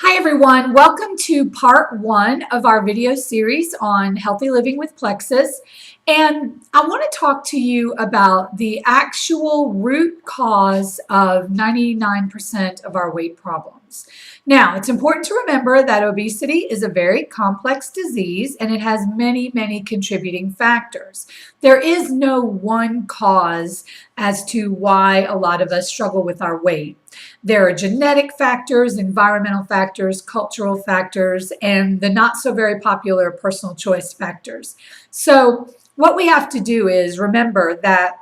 Hi everyone, welcome to part one of our video series on healthy living with Plexus. And I want to talk to you about the actual root cause of 99% of our weight problems. Now, it's important to remember that obesity is a very complex disease and it has many contributing factors. There is no one cause as to why a lot of us struggle with our weight. There are genetic factors, environmental factors, cultural factors, and the not so very popular personal choice factors. So what we have to do is remember that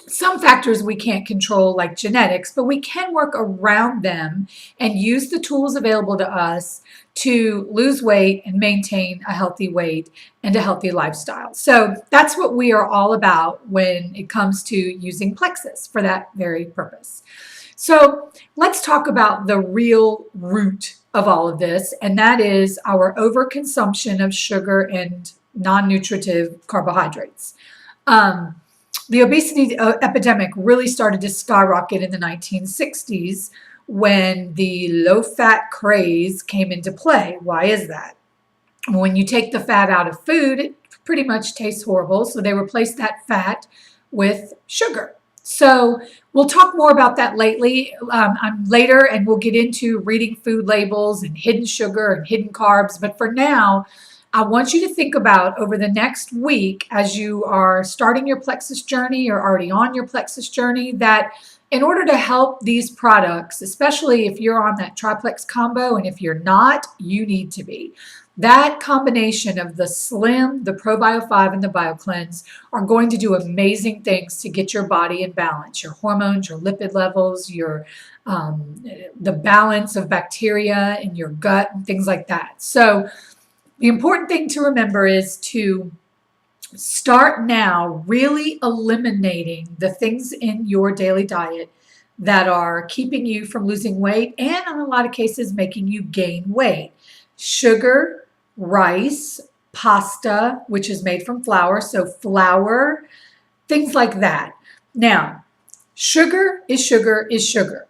some factors we can't control, like genetics, but we can work around them and use the tools available to us to lose weight and maintain a healthy weight and a healthy lifestyle. So that's what we are all about when it comes to using Plexus for that very purpose. So let's talk about the real root of all of this, and that is our overconsumption of sugar and non-nutritive carbohydrates. The obesity epidemic really started to skyrocket in the 1960s when the low-fat craze came into play. Why is that? When you take the fat out of food, it pretty much tastes horrible, so they replaced that fat with sugar. So we'll talk more about that later, and we'll get into reading food labels and hidden sugar and hidden carbs. But for now, I want you to think about over the next week as you are starting your Plexus journey or already on your Plexus journey, that in order to help these products, especially if you're on that triplex combo, and if you're not, you need to be. That combination of the Slim, the ProBio 5, and the BioCleanse are going to do amazing things to get your body in balance, your hormones, your lipid levels, the balance of bacteria in your gut, and things like that. So the important thing to remember is to start now really eliminating the things in your daily diet that are keeping you from losing weight and in a lot of cases making you gain weight. Sugar, rice, pasta, which is made from flour, so flour, things like that. Now, sugar is sugar is sugar.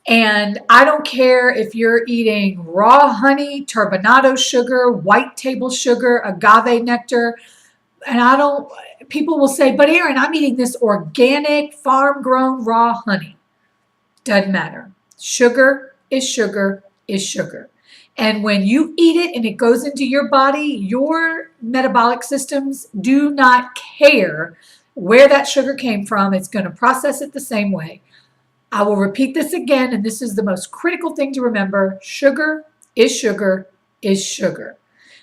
And I don't care if you're eating raw honey, turbinado sugar, white table sugar, agave nectar, and people will say, but Erin, I'm eating this organic, farm-grown raw honey. Doesn't matter. Sugar is sugar is sugar. And when you eat it and it goes into your body, your metabolic systems do not care where that sugar came from. It's going to process it the same way. I will repeat this again, and this is the most critical thing to remember. Sugar is sugar is sugar.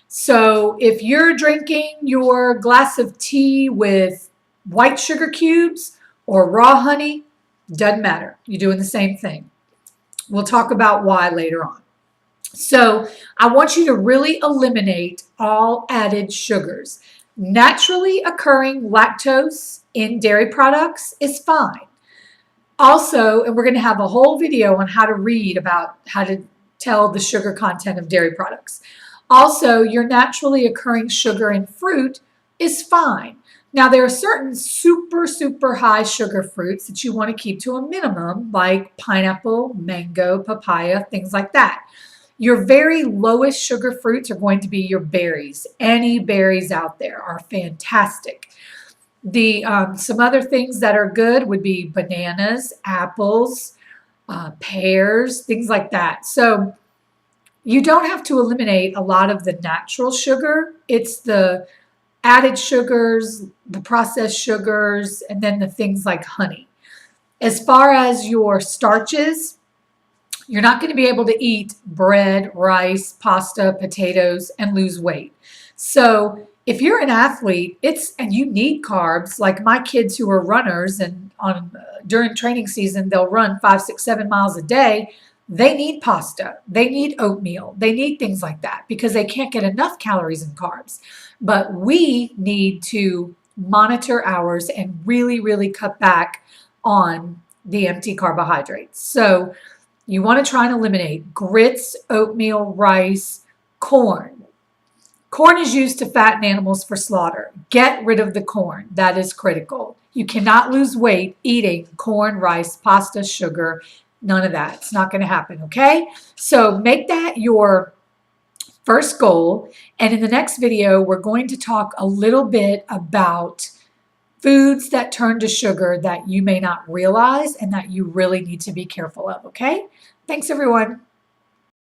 So if you're drinking your glass of tea with white sugar cubes or raw honey, doesn't matter. You're doing the same thing. We'll talk about why later on. So I want you to really eliminate all added sugars. Naturally occurring lactose in dairy products is fine. Also, and we're going to have a whole video on how to read about how to tell the sugar content of dairy products. Also, your naturally occurring sugar in fruit is fine. Now, there are certain super high sugar fruits that you want to keep to a minimum, like pineapple, mango, papaya, things like that. Your very lowest sugar fruits are going to be your berries. Any berries out there are fantastic. Some other things that are good would be bananas, apples, pears, things like that. So you don't have to eliminate a lot of the natural sugar. It's the added sugars, the processed sugars, and then the things like honey. As far as your starches, you're not going to be able to eat bread, rice, pasta, potatoes, and lose weight. So if you're an athlete, and you need carbs, like my kids who are runners, and during training season, they'll run 5, 6, 7 miles a day. They need pasta. They need oatmeal. They need things like that because they can't get enough calories and carbs. But we need to monitor ours and really cut back on the empty carbohydrates. So you want to try and eliminate grits, oatmeal, rice, corn. Corn is used to fatten animals for slaughter. Get rid of the corn. That is critical. You cannot lose weight eating corn, rice, pasta, sugar, None of that. It's not going to happen, okay? So make that your first goal. And in the next video, we're going to talk a little bit about foods that turn to sugar that you may not realize and that you really need to be careful of, okay? Thanks, everyone.